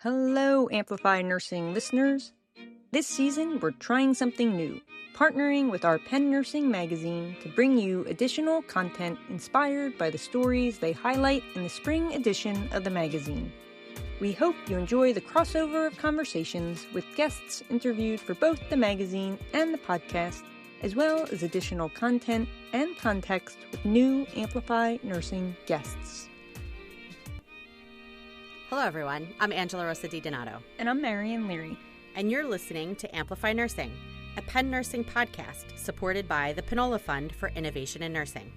Hello, Amplify Nursing listeners. This season, we're trying something new, partnering with our Penn Nursing magazine to bring you additional content inspired by the stories they highlight in the spring edition of the magazine. We hope you enjoy the crossover of conversations with guests interviewed for both the magazine and the podcast, as well as additional content and context with new Amplify Nursing guests. Hello, everyone. I'm Angela Rosa DiDonato. And I'm Marian Leary. And you're listening to Amplify Nursing, a Penn Nursing podcast supported by the Panola Fund for Innovation in Nursing.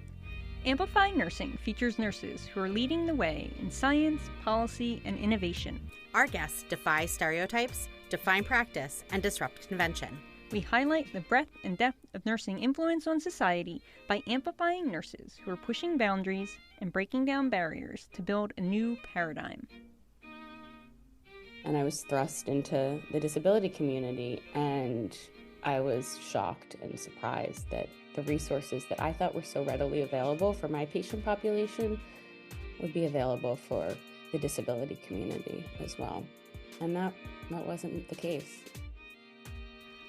Amplify Nursing features nurses who are leading the way in science, policy, and innovation. Our guests defy stereotypes, define practice, and disrupt convention. We highlight the breadth and depth of nursing influence on society by amplifying nurses who are pushing boundaries and breaking down barriers to build a new paradigm. And I was thrust into the disability community, and I was shocked and surprised that the resources that I thought were so readily available for my patient population would be available for the disability community as well. And that wasn't the case.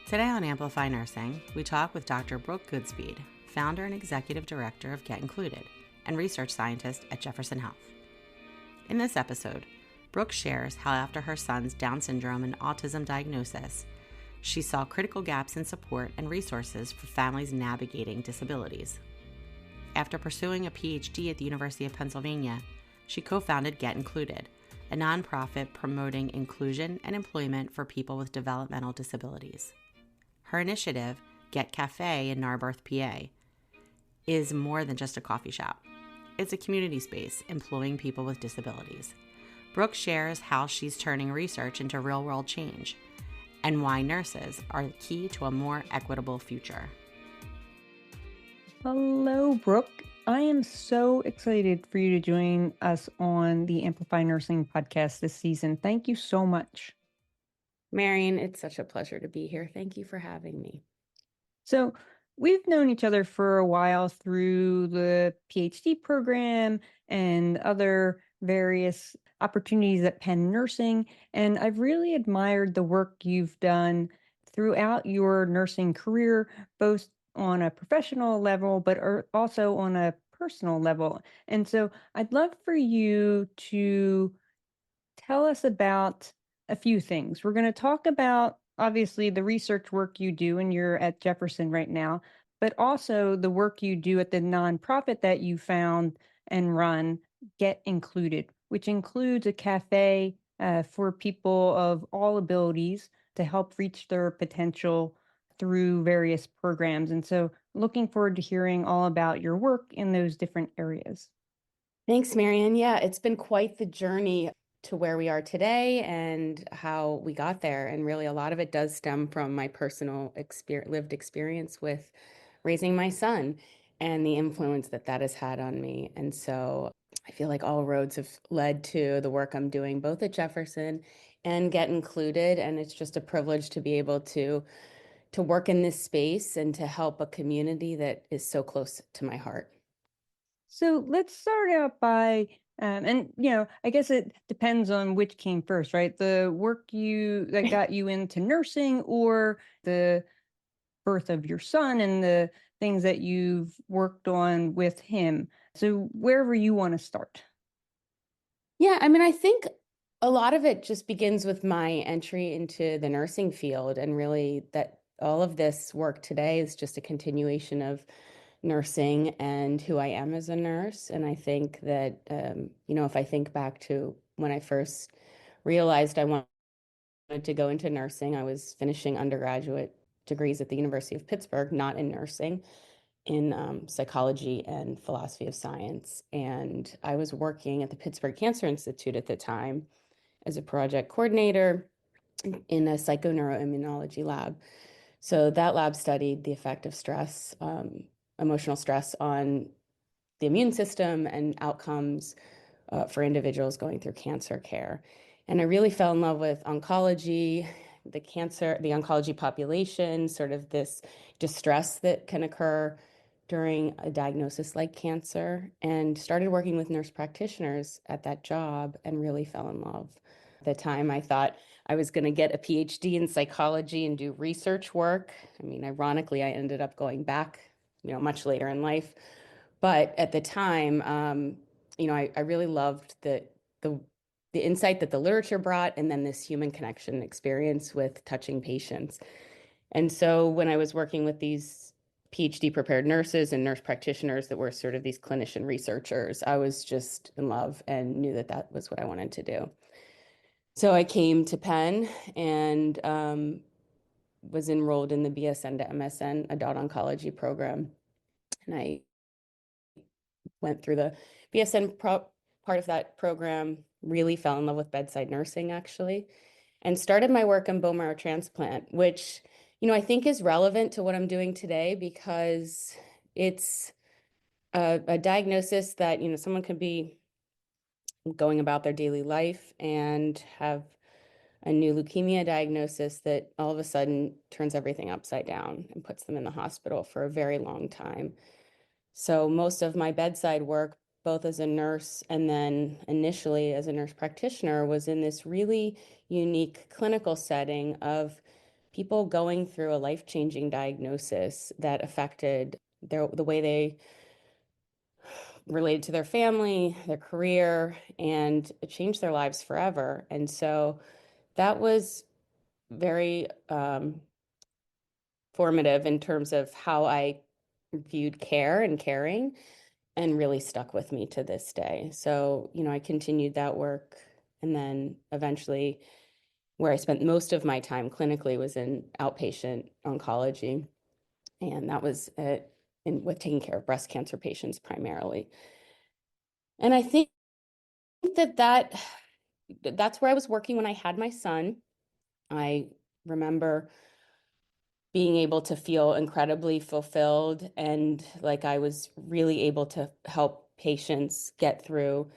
Today on Amplify Nursing, we talk with Dr. Brooke Goodspeed, founder and executive director of Get Included and research scientist at Jefferson Health. In this episode, Brooke shares how after her son's Down syndrome and autism diagnosis, she saw critical gaps in support and resources for families navigating disabilities. After pursuing a PhD at the University of Pennsylvania, she co-founded Get Included, a nonprofit promoting inclusion and employment for people with developmental disabilities. Her initiative, Get Cafe in Narberth, PA, is more than just a coffee shop. It's a community space employing people with disabilities. Brooke shares how she's turning research into real-world change and why nurses are the key to a more equitable future. Hello, Brooke. I am so excited for you to join us on the Amplify Nursing podcast this season. Thank you so much. Marian, it's such a pleasure to be here. Thank you for having me. So we've known each other for a while through the PhD program and other various opportunities at Penn Nursing, and I've really admired the work you've done throughout your nursing career, both on a professional level, but also on a personal level. And so I'd love for you to tell us about a few things. We're going to talk about, obviously, the research work you do, and you're at Jefferson right now, but also the work you do at the nonprofit that you found and run, Get Included, which includes a cafe for people of all abilities to help reach their potential through various programs. And so looking forward to hearing all about your work in those different areas. Thanks, Marian. Yeah, it's been quite the journey to where we are today and how we got there. And really, a lot of it does stem from my personal lived experience with raising my son and the influence that that has had on me. And so I feel like all roads have led to the work I'm doing, both at Jefferson and Get Included. And it's just a privilege to be able to work in this space and to help a community that is so close to my heart. So let's start out by, I guess it depends on which came first, right? The work that got you into nursing, or the birth of your son and the things that you've worked on with him. So wherever you want to start. Yeah, I mean, I think a lot of it just begins with my entry into the nursing field, and really that all of this work today is just a continuation of nursing and who I am as a nurse. And I think that, if I think back to when I first realized I wanted to go into nursing, I was finishing undergraduate degrees at the University of Pittsburgh, not in nursing, in psychology and philosophy of science. And I was working at the Pittsburgh Cancer Institute at the time as a project coordinator in a psychoneuroimmunology lab. So that lab studied the effect of stress, emotional stress on the immune system and outcomes for individuals going through cancer care. And I really fell in love with oncology, the oncology population, sort of this distress that can occur during a diagnosis like cancer, and started working with nurse practitioners at that job and really fell in love the time, I thought I was going to get a PhD in psychology and do research work. I mean, ironically, I ended up going back, much later in life. But at the time, I really loved the the insight that the literature brought, and then this human connection experience with touching patients. And so when I was working with these PhD prepared nurses and nurse practitioners that were sort of these clinician researchers, I was just in love and knew that that was what I wanted to do. So I came to Penn and was enrolled in the BSN to MSN adult oncology program. And I went through the BSN part of that program, really fell in love with bedside nursing, actually, and started my work in bone marrow transplant, which, I think is relevant to what I'm doing today because it's a diagnosis that, someone could be going about their daily life and have a new leukemia diagnosis that all of a sudden turns everything upside down and puts them in the hospital for a very long time. So most of my bedside work, both as a nurse and then initially as a nurse practitioner, was in this really unique clinical setting of people going through a life-changing diagnosis that affected the way they related to their family, their career, and it changed their lives forever. And so that was very formative in terms of how I viewed care and caring, and really stuck with me to this day. So, I continued that work, and then eventually where I spent most of my time clinically was in outpatient oncology. And that was with taking care of breast cancer patients primarily. And I think that's where I was working when I had my son. I remember being able to feel incredibly fulfilled and like I was really able to help patients get through,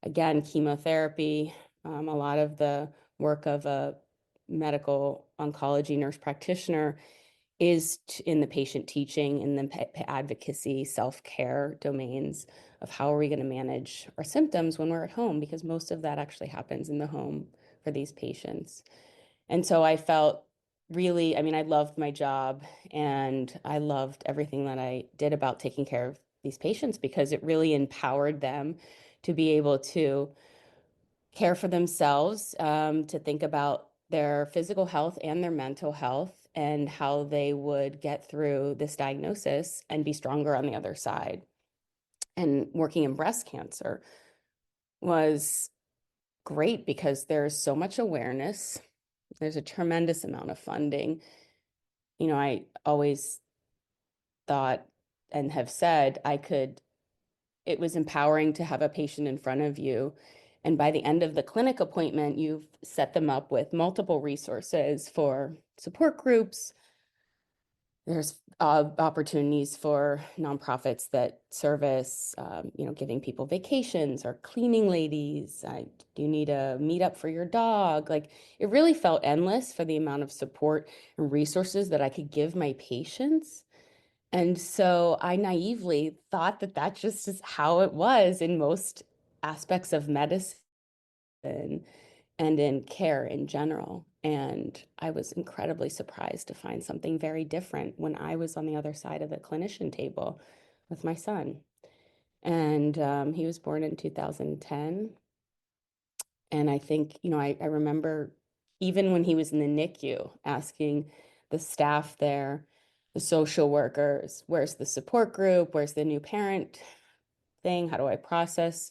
again, chemotherapy. A lot of the work of a medical oncology nurse practitioner is in the patient teaching and the advocacy, self-care domains of how are we going to manage our symptoms when we're at home, because most of that actually happens in the home for these patients. And so I felt really, I loved my job and I loved everything that I did about taking care of these patients because it really empowered them to be able to care for themselves, to think about their physical health and their mental health and how they would get through this diagnosis and be stronger on the other side. And working in breast cancer was great because there's so much awareness. There's a tremendous amount of funding. I always thought and have said it was empowering to have a patient in front of you. And by the end of the clinic appointment, you've set them up with multiple resources for support groups. There's opportunities for nonprofits that service, giving people vacations or cleaning ladies. Do you need a meetup for your dog? Like, it really felt endless for the amount of support and resources that I could give my patients. And so I naively thought that that just is how it was in most aspects of medicine and in care in general. And I was incredibly surprised to find something very different when I was on the other side of the clinician table with my son. And he was born in 2010. And I think, I remember even when he was in the NICU asking the staff there, the social workers, where's the support group? Where's the new parent thing? How do I process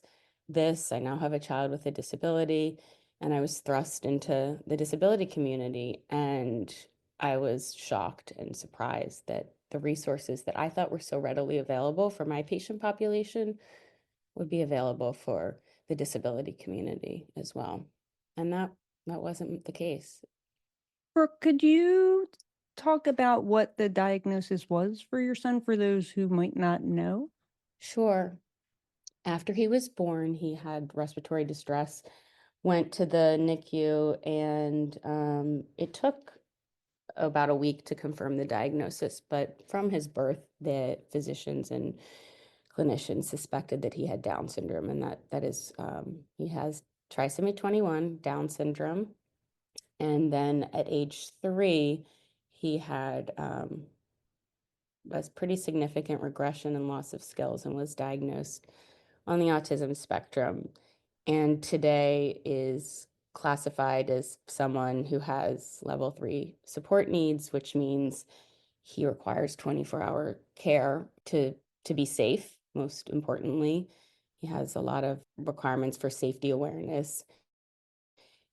this? I now have a child with a disability, and I was thrust into the disability community. And I was shocked and surprised that the resources that I thought were so readily available for my patient population would be available for the disability community as well. And that wasn't the case. Brooke, could you talk about what the diagnosis was for your son for those who might not know? Sure. After he was born, he had respiratory distress, went to the NICU, and it took about a week to confirm the diagnosis. But from his birth, the physicians and clinicians suspected that he had Down syndrome, and that is he has trisomy 21, Down syndrome. And then at age 3, he had a pretty significant regression and loss of skills and was diagnosed on the autism spectrum. And today is classified as someone who has level 3 support needs, which means he requires 24-hour care to be safe, most importantly. He has a lot of requirements for safety awareness,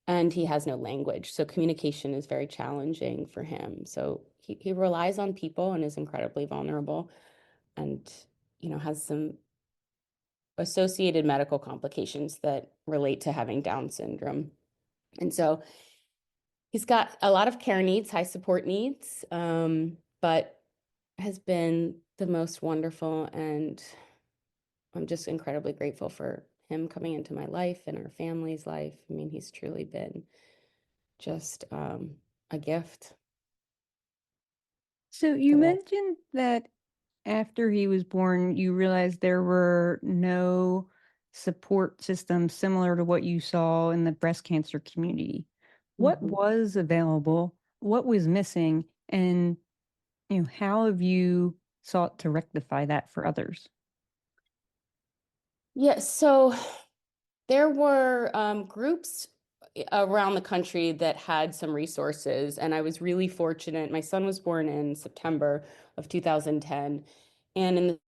and he has no language. So communication is very challenging for him. So he relies on people and is incredibly vulnerable and, has some associated medical complications that relate to having Down syndrome. And so he's got a lot of care needs, high support needs, but has been the most wonderful, and I'm just incredibly grateful for him coming into my life and our family's life. I mean, he's truly been just a gift. So you So mentioned that after he was born, you realized there were no support systems similar to what you saw in the breast cancer community. What mhm. was available? What was missing? And how have you sought to rectify that for others? Yeah, so there were groups around the country that had some resources, and I was really fortunate. My son was born in September of 2010, and in the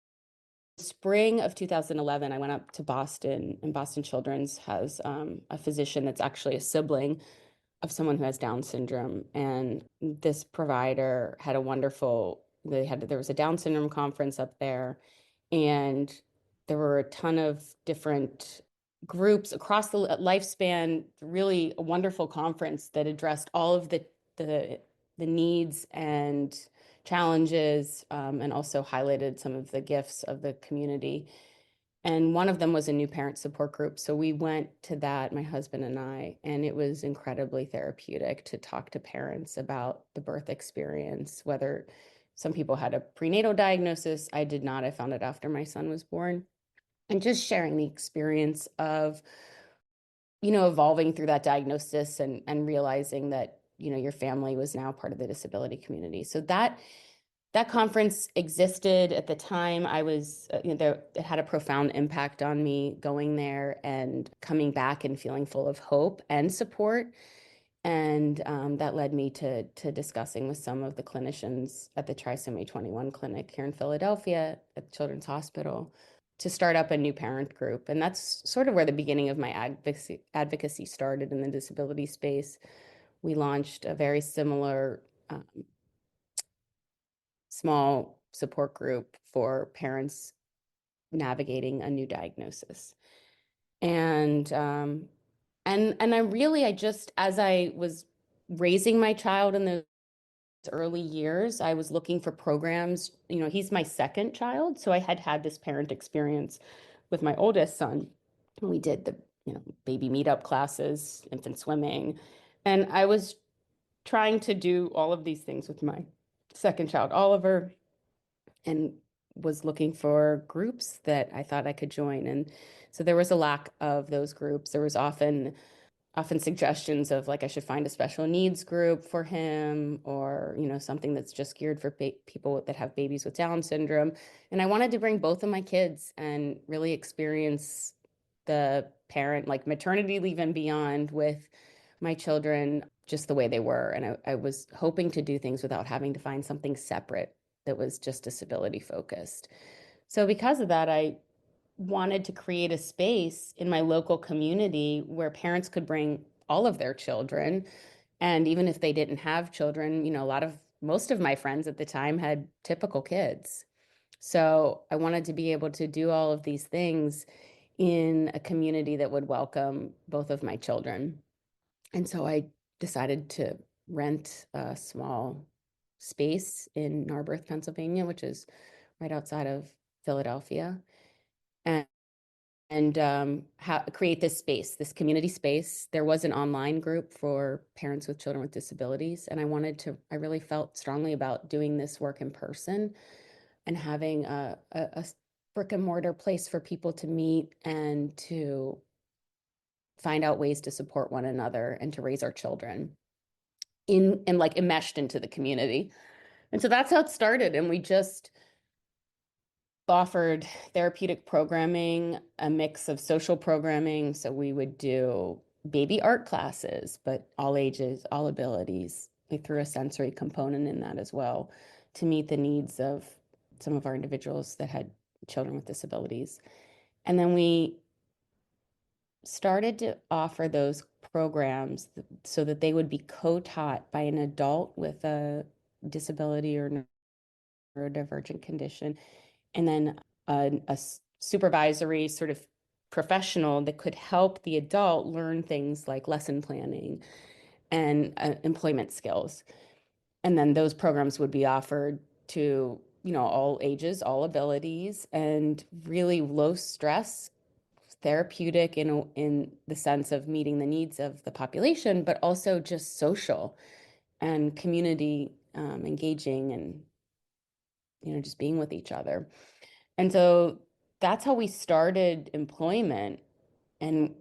spring of 2011, I went up to Boston, and Boston Children's has a physician that's actually a sibling of someone who has Down syndrome. And this provider had a wonderful, there was a Down syndrome conference up there, and there were a ton of different groups across the lifespan, really a wonderful conference that addressed all of the, the needs and challenges, and also highlighted some of the gifts of the community. And one of them was a new parent support group. So we went to that, my husband and I, and it was incredibly therapeutic to talk to parents about the birth experience, whether some people had a prenatal diagnosis. I did not. I found it after my son was born. And just sharing the experience of, evolving through that diagnosis and realizing that, your family was now part of the disability community. So that conference existed at the time. I was, it had a profound impact on me going there and coming back and feeling full of hope and support. And that led me to discussing with some of the clinicians at the Trisomy 21 clinic here in Philadelphia at Children's Hospital to start up a new parent group. And that's sort of where the beginning of my advocacy started in the disability space. We launched a very similar small support group for parents navigating a new diagnosis. And I just, as I was raising my child in those early years, I was looking for programs. He's my second child, so I had this parent experience with my oldest son. We did the, baby meetup classes, infant swimming, and I was trying to do all of these things with my second child, Oliver, and was looking for groups that I thought I could join. And so there was a lack of those groups. There was often suggestions of like I should find a special needs group for him, or something that's just geared for people that have babies with Down syndrome. And I wanted to bring both of my kids and really experience the parent, like maternity leave and beyond, with my children just the way they were. And I was hoping to do things without having to find something separate that was just disability focused. So because of that, I wanted to create a space in my local community where parents could bring all of their children. And even if they didn't have children, most of my friends at the time had typical kids. So I wanted to be able to do all of these things in a community that would welcome both of my children. And so I decided to rent a small space in Narberth, Pennsylvania, which is right outside of Philadelphia, and create this space, this community space. There was an online group for parents with children with disabilities, and I really felt strongly about doing this work in person and having a brick and mortar place for people to meet and to find out ways to support one another and to raise our children in and like enmeshed into the community. And so that's how it started. And we just offered therapeutic programming, a mix of social programming. So we would do baby art classes, but all ages, all abilities. We threw a sensory component in that as well to meet the needs of some of our individuals that had children with disabilities. And then we started to offer those programs so that they would be co-taught by an adult with a disability or neurodivergent condition, and then a supervisory sort of professional that could help the adult learn things like lesson planning and employment skills. And then those programs would be offered to, all ages, all abilities, and really low stress, therapeutic in the sense of meeting the needs of the population, but also just social and community engaging and just being with each other. And so that's how we started employment. And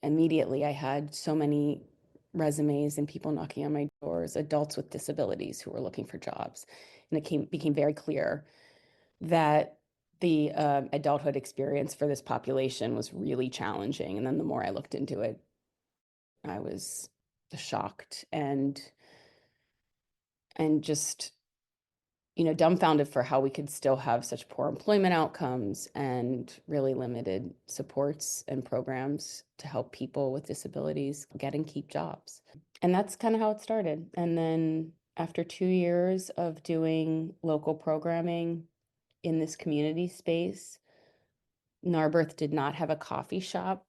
immediately I had so many resumes and people knocking on my doors, adults with disabilities who were looking for jobs. And it became very clear that the adulthood experience for this population was really challenging. And then the more I looked into it, I was shocked and just dumbfounded for how we could still have such poor employment outcomes and really limited supports and programs to help people with disabilities get and keep jobs. And that's kind of how it started. And then after 2 years of doing local programming in this community space, Narberth did not have a coffee shop.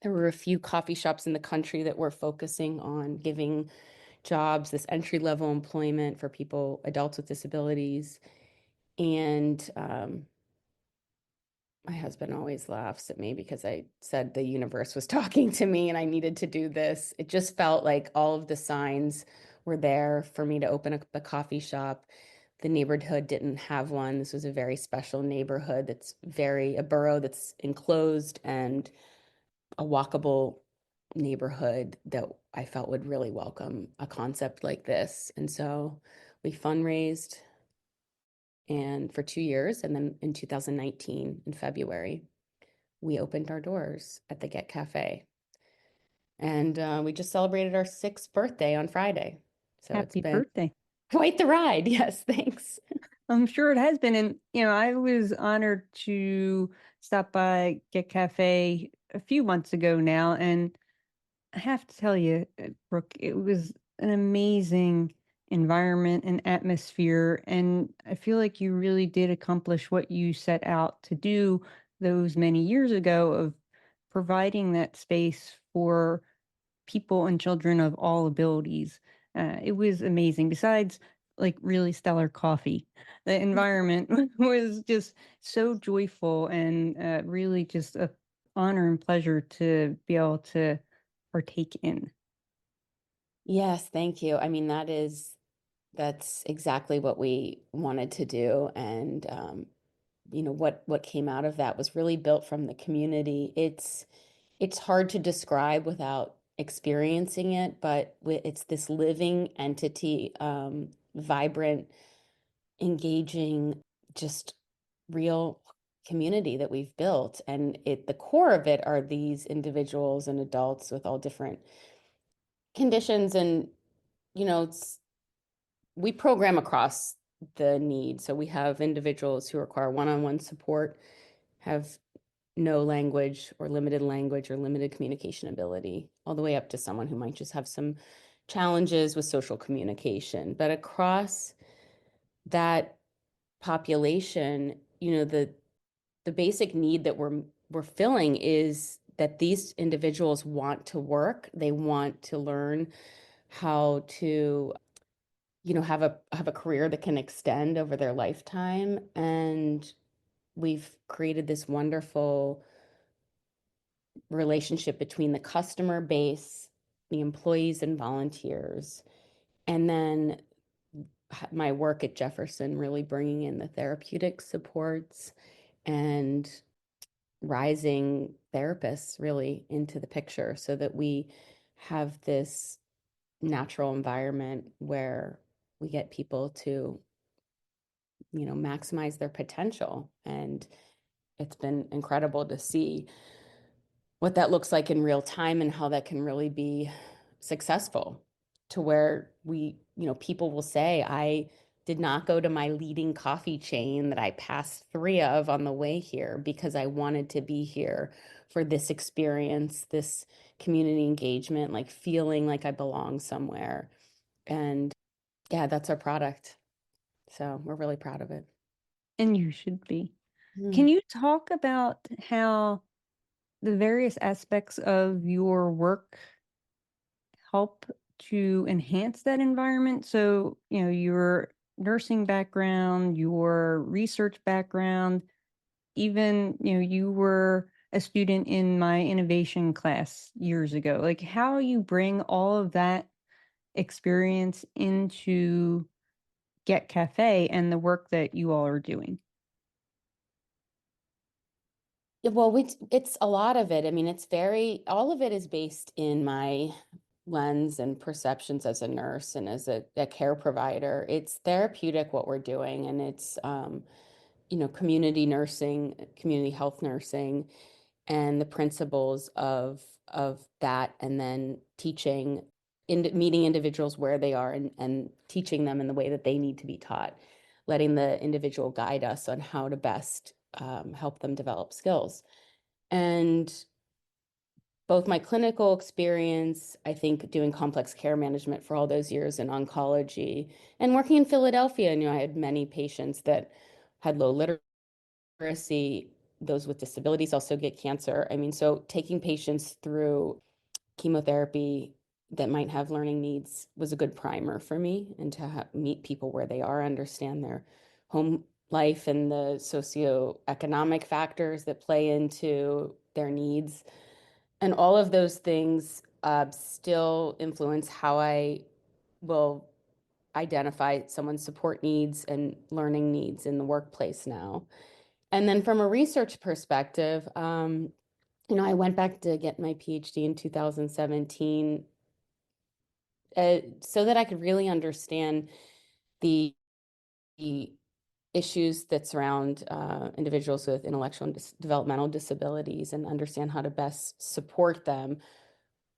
There were a few coffee shops in the country that were focusing on giving jobs, this entry-level employment for people, adults with disabilities. And my husband always laughs at me because I said the universe was talking to me and I needed to do this. It just felt like all of the signs were there for me to open a coffee shop. The neighborhood didn't have one. This was a very special neighborhood a borough that's enclosed and a walkable neighborhood that I felt would really welcome a concept like this. And so we fundraised and for 2 years. And then in 2019, in February, we opened our doors at the Get Cafe. And we just celebrated our 6th birthday on Friday. So it's Happy been birthday. quite the ride. Yes, thanks. I'm sure it has been. And, I was honored to stop by Get Cafe a few months ago now. And I have to tell you, Brooke, it was an amazing environment and atmosphere. And I feel like you really did accomplish what you set out to do those many years ago of providing that space for people and children of all abilities. It was amazing. Besides, like really stellar coffee, the environment was just so joyful and really just a honor and pleasure to be able to partake in. Yes, thank you. I mean, that's exactly what we wanted to do. And what came out of that was really built from the community. It's hard to describe without experiencing it, but it's this living entity, vibrant, engaging, just real community that we've built. And the core of it are these individuals and adults with all different conditions. And you know it's we program across the need. So we have individuals who require one-on-one support, have no language or limited communication ability, all the way up to someone who might just have some challenges with social communication. But across that population, the basic need that we're filling is that these individuals want to work, they want to learn how to have a career that can extend over their lifetime. And we've created this wonderful relationship between the customer base, the employees and volunteers, and then my work at Jefferson, really bringing in the therapeutic supports and rising therapists really into the picture so that we have this natural environment where we get people to, maximize their potential. And it's been incredible to see what that looks like in real time and how that can really be successful, to where people will say, I did not go to my leading coffee chain that I passed three of on the way here because I wanted to be here for this experience, this community engagement, like feeling like I belong somewhere. And yeah, that's our product. So we're really proud of it. And you should be. Can Mm. you talk about how the various aspects of your work help to enhance that environment? So, your nursing background, your research background, even, you were a student in my innovation class years ago. Like how you bring all of that experience into Get Cafe and the work that you all are doing. Yeah, well, it's a lot of it. I mean, all of it is based in my lens and perceptions as a nurse and as a care provider. It's therapeutic what we're doing, and it's, community nursing, community health nursing, and the principles of that, and then meeting individuals where they are, and teaching them in the way that they need to be taught, letting the individual guide us on how to best help them develop skills. And both my clinical experience, I think doing complex care management for all those years in oncology, and working in Philadelphia, I had many patients that had low literacy. Those with disabilities also get cancer. I mean, so taking patients through chemotherapy that might have learning needs was a good primer for me, and to meet people where they are, understand their home life and the socioeconomic factors that play into their needs. And all of those things still influence how I will identify someone's support needs and learning needs in the workplace now. And then from a research perspective, I went back to get my PhD in 2017, so that I could really understand the issues that surround individuals with intellectual and developmental disabilities, and understand how to best support them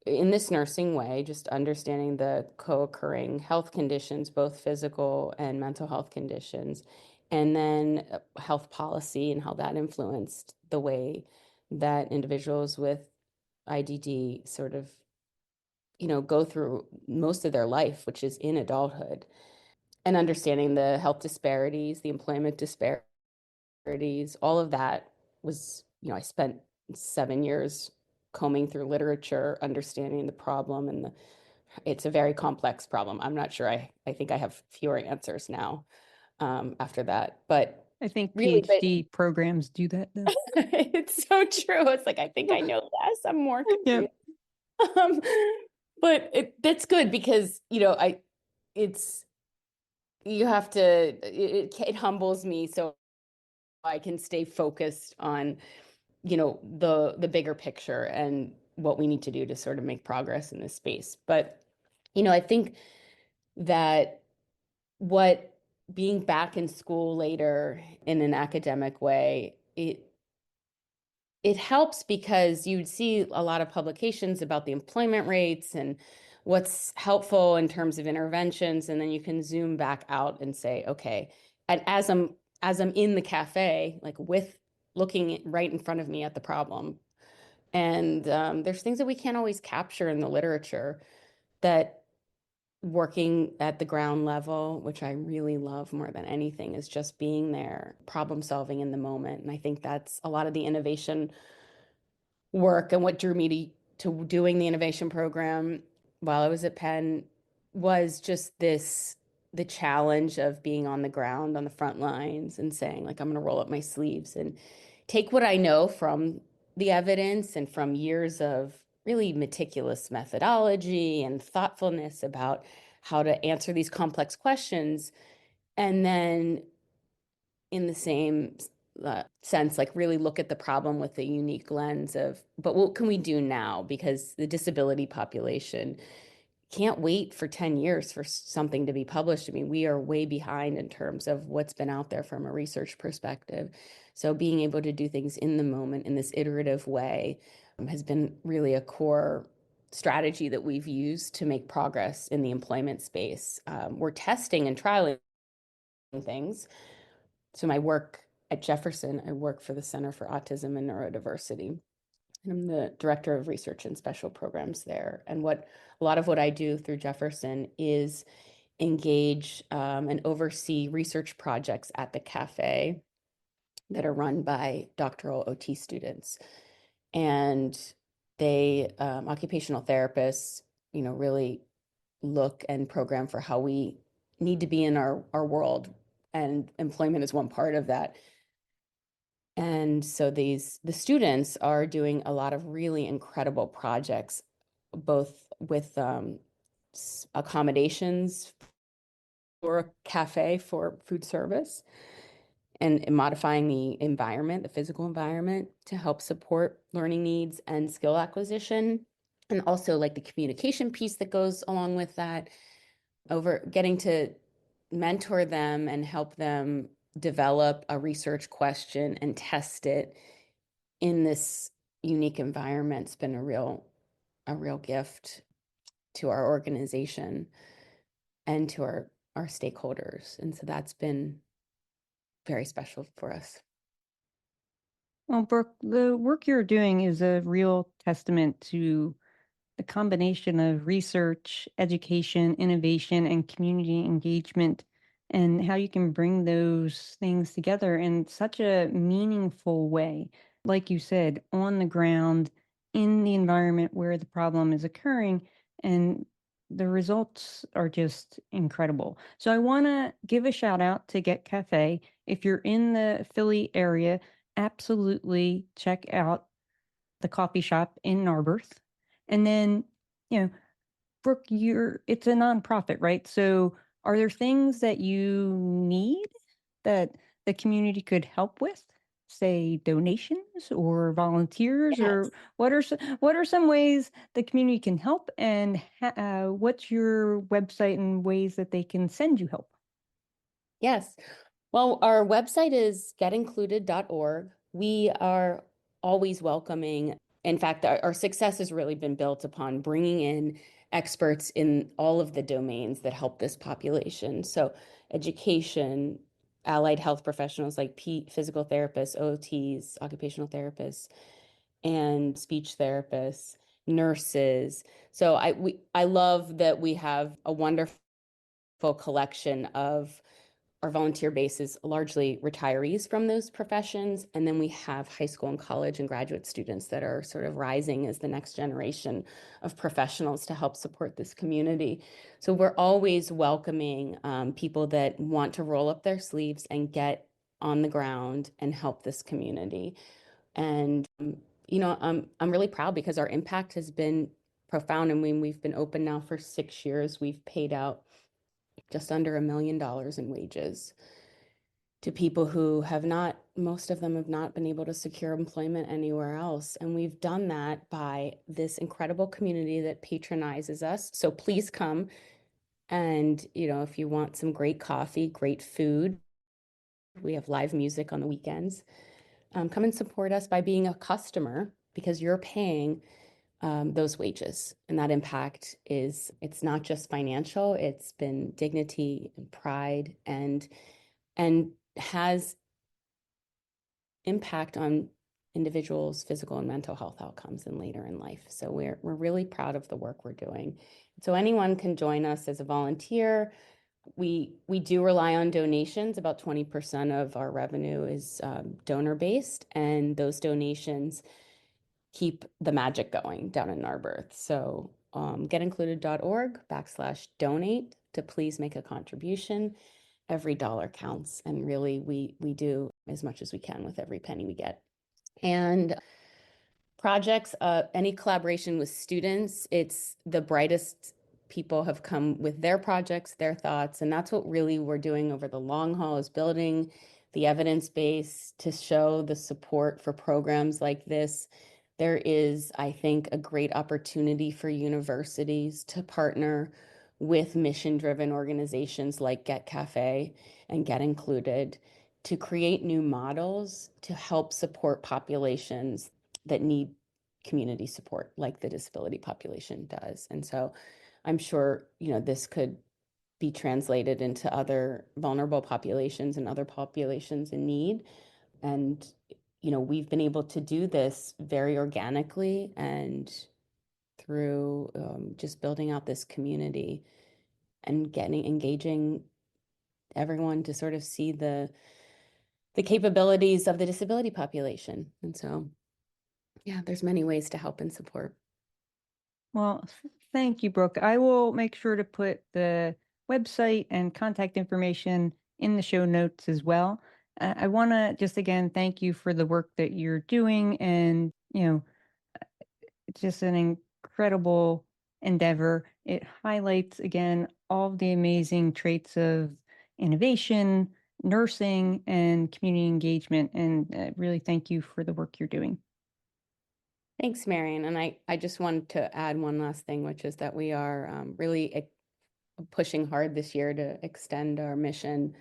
in this nursing way, just understanding the co-occurring health conditions, both physical and mental health conditions, and then health policy and how that influenced the way that individuals with IDD sort of, go through most of their life, which is in adulthood, and understanding the health disparities, the employment disparities, all of that was, I spent 7 years combing through literature, understanding the problem, and it's a very complex problem. I'm not sure. I think I have fewer answers now after that, but I think really, but PhD programs do that though. it's so true. It's like, I think I know less. I'm more Yeah. confused. Um, but that's good because, it's, you have to, it humbles me so I can stay focused on, the bigger picture and what we need to do to sort of make progress in this space. But, I think that what being back in school later in an academic way, it helps because you'd see a lot of publications about the employment rates and what's helpful in terms of interventions, and then you can zoom back out and say, okay, and as I'm in the cafe, like with looking right in front of me at the problem, and there's things that we can't always capture in the literature, that working at the ground level, which I really love more than anything, is just being there, problem solving in the moment. And I think that's a lot of the innovation work, and what drew me to doing the innovation program while I was at Penn was just the challenge of being on the ground on the front lines and saying, like, I'm going to roll up my sleeves and take what I know from the evidence and from years of really meticulous methodology and thoughtfulness about how to answer these complex questions, and then in the same sense, like really look at the problem with the unique lens of, but what can we do now? Because the disability population can't wait for 10 years for something to be published. I mean, we are way behind in terms of what's been out there from a research perspective. So being able to do things in the moment in this iterative way has been really a core strategy that we've used to make progress in the employment space. We're testing and trialing things. So my work at Jefferson, I work for the Center for Autism and Neurodiversity. And I'm the director of research and special programs there. And a lot of what I do through Jefferson is engage and oversee research projects at the cafe that are run by doctoral OT students. And they, occupational therapists, really look and program for how we need to be in our world. And employment is one part of that. And so the students are doing a lot of really incredible projects, both with accommodations for a cafe for food service and modifying the environment, the physical environment to help support learning needs and skill acquisition. And also like the communication piece that goes along with that, over getting to mentor them and help them develop a research question and test it in this unique environment. It's been a real gift to our organization and to our stakeholders. And so that's been very special for us. Well, Brooke, the work you're doing is a real testament to the combination of research, education, innovation, and community engagement, and how you can bring those things together in such a meaningful way. Like you said, on the ground, in the environment where the problem is occurring, and the results are just incredible. So I want to give a shout out to Get Cafe. If you're in the Philly area, absolutely check out the coffee shop in Narberth. And then, you know, Brooke, it's a nonprofit, right? So are there things that you need that the community could help with? Say donations or volunteers, Yes. or what are some ways the community can help, and what's your website and ways that they can send you help? Yes. Well, our website is getincluded.org. We are always welcoming. In fact, our success has really been built upon bringing in experts in all of the domains that help this population. So education, allied health professionals like physical therapists, OTs, occupational therapists, and speech therapists, nurses. So I love that we have a wonderful collection of our volunteer base is largely retirees from those professions. And then we have high school and college and graduate students that are sort of rising as the next generation of professionals to help support this community. So we're always welcoming people that want to roll up their sleeves and get on the ground and help this community. And, I'm really proud because our impact has been profound. And when we've been open now for 6 years, we've paid out just under $1 million in wages to people who most of them have not been able to secure employment anywhere else. And we've done that by this incredible community that patronizes us. So please come. And, if you want some great coffee, great food, we have live music on the weekends. Come and support us by being a customer because you're paying those wages. And that impact it's not just financial, it's been dignity and pride and has impact on individuals' physical and mental health outcomes and later in life. So we're really proud of the work we're doing. So anyone can join us as a volunteer. We do rely on donations. About 20% of our revenue is donor based, and those donations keep the magic going down in Narberth. So getincluded.org/donate to please make a contribution. Every dollar counts. And really, we do as much as we can with every penny we get. And projects, any collaboration with students, it's the brightest people have come with their projects, their thoughts. And that's what really we're doing over the long haul, is building the evidence base to show the support for programs like this. There is, I think, a great opportunity for universities to partner with mission-driven organizations like Get Cafe and Get Included to create new models to help support populations that need community support like the disability population does. And so I'm sure, this could be translated into other vulnerable populations and other populations in need. And, we've been able to do this very organically and through just building out this community and engaging everyone to sort of see the capabilities of the disability population. And so, yeah, there's many ways to help and support. Well, thank you, Brooke. I will make sure to put the website and contact information in the show notes as well. I want to just again thank you for the work that you're doing, and it's just an incredible endeavor. It highlights again all the amazing traits of innovation, nursing, and community engagement. And really thank you for the work you're doing. Thanks, Marion. And I just wanted to add one last thing, which is that we are really pushing hard this year to extend our mission.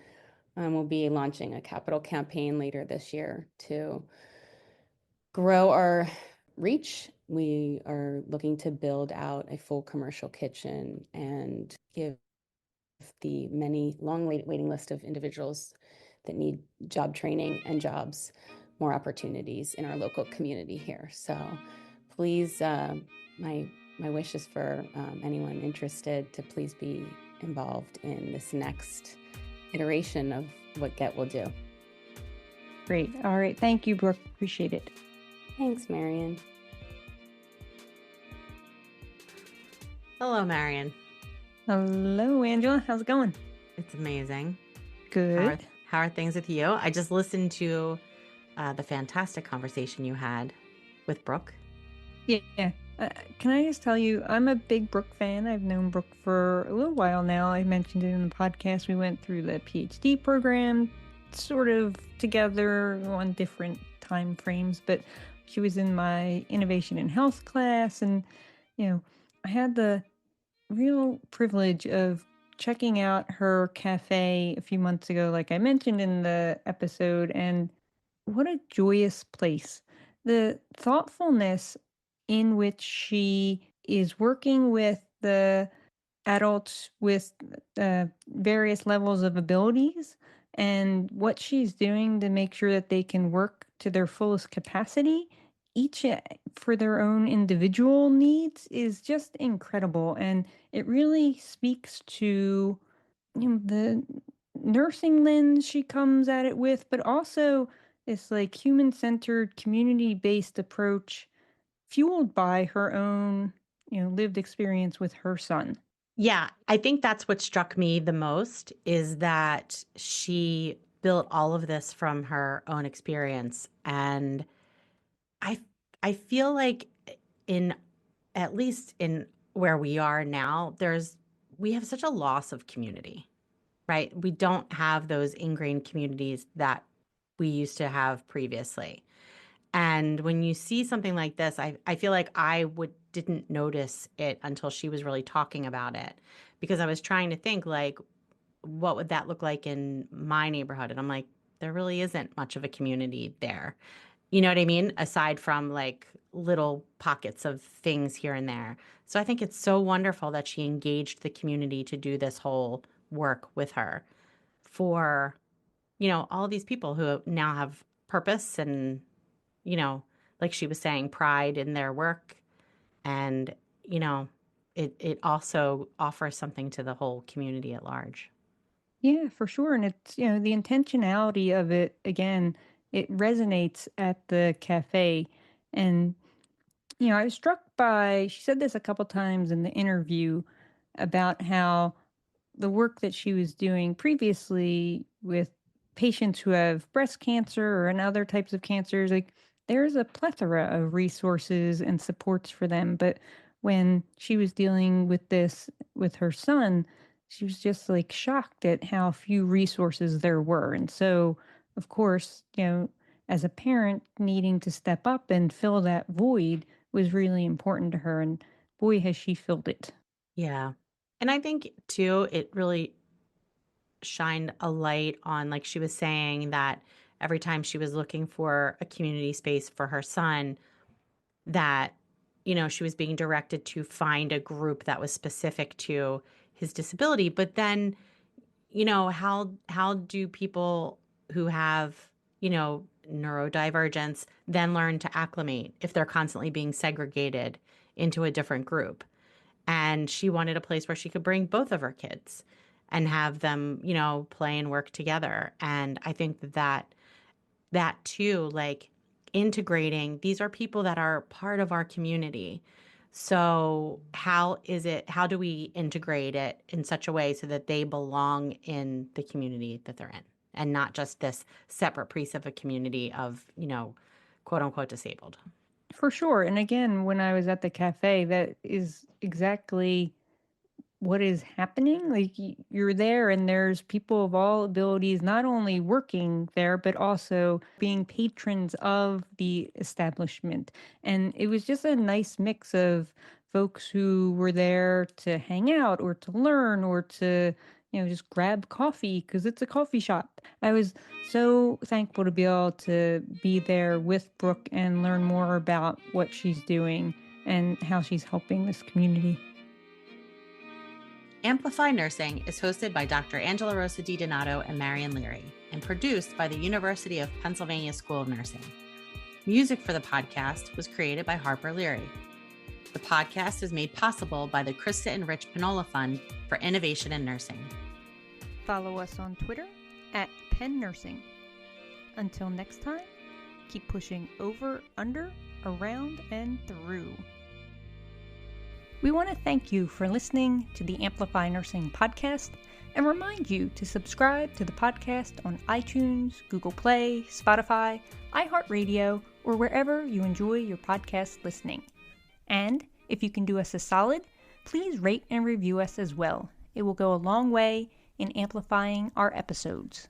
We'll be launching a capital campaign later this year to grow our reach. We are looking to build out a full commercial kitchen and give the many long waiting list of individuals that need job training and jobs more opportunities in our local community here. So please, my wish is for anyone interested to please be involved in this next iteration of what Get will do. Great. All right. Thank you, Brooke. Appreciate it. Thanks, Marion. Hello, Marion. Hello, Angela. How's it going? It's amazing. Good. How are things with you? I just listened to the fantastic conversation you had with Brooke. Yeah. Can I just tell you, I'm a big Brooke fan. I've known Brooke for a little while now. I mentioned it in the podcast. We went through the PhD program sort of together on different time frames, but she was in my innovation in health class. And, I had the real privilege of checking out her cafe a few months ago, like I mentioned in the episode. And what a joyous place. The thoughtfulness in which she is working with the adults with various levels of abilities, and what she's doing to make sure that they can work to their fullest capacity, each for their own individual needs, is just incredible. And it really speaks to the nursing lens she comes at it with, but also this like human-centered, community-based approach fueled by her own, lived experience with her son. Yeah, I think that's what struck me the most, is that she built all of this from her own experience. And I I feel like in at least in where we are now, we have such a loss of community, right? We don't have those ingrained communities that we used to have previously. And when you see something like this, I feel like didn't notice it until she was really talking about it, because I was trying to think like, what would that look like in my neighborhood? And I'm like, there really isn't much of a community there. You know what I mean? Aside from like little pockets of things here and there. So I think it's so wonderful that she engaged the community to do this whole work with her for, all these people who now have purpose and, like she was saying, pride in their work. And, it also offers something to the whole community at large. Yeah, for sure. And it's, the intentionality of it, again, it resonates at the cafe. And, I was struck by, she said this a couple times in the interview about how the work that she was doing previously with patients who have breast cancer or and other types of cancers, like there's a plethora of resources and supports for them. But when she was dealing with this with her son, she was just like shocked at how few resources there were. And so, of course, as a parent, needing to step up and fill that void was really important to her. And boy, has she filled it. Yeah. And I think too, it really shined a light on, like she was saying, that every time she was looking for a community space for her son, that, she was being directed to find a group that was specific to his disability. But then, how do people who have, neurodivergence then learn to acclimate if they're constantly being segregated into a different group? And she wanted a place where she could bring both of her kids and have them, play and work together. And I think that too, like integrating, these are people that are part of our community. So how do we integrate it in such a way so that they belong in the community that they're in and not just this separate piece of a community of, quote unquote disabled? For sure. And again, when I was at the cafe, that is exactly what is happening. Like you're there and there's people of all abilities not only working there but also being patrons of the establishment. And it was just a nice mix of folks who were there to hang out or to learn or to just grab coffee because it's a coffee shop. I was so thankful to be able to be there with Brooke and learn more about what she's doing and how she's helping this community. Amplify Nursing is hosted by Dr. Angela Rosa DiDonato and Marion Leary and produced by the University of Pennsylvania School of Nursing. Music for the podcast was created by Harper Leary. The podcast is made possible by the Krista and Rich Pinola Fund for Innovation in Nursing. Follow us on Twitter at Penn Nursing. Until next time, keep pushing over, under, around, and through. We want to thank you for listening to the Amplify Nursing podcast and remind you to subscribe to the podcast on iTunes, Google Play, Spotify, iHeartRadio, or wherever you enjoy your podcast listening. And if you can do us a solid, please rate and review us as well. It will go a long way in amplifying our episodes.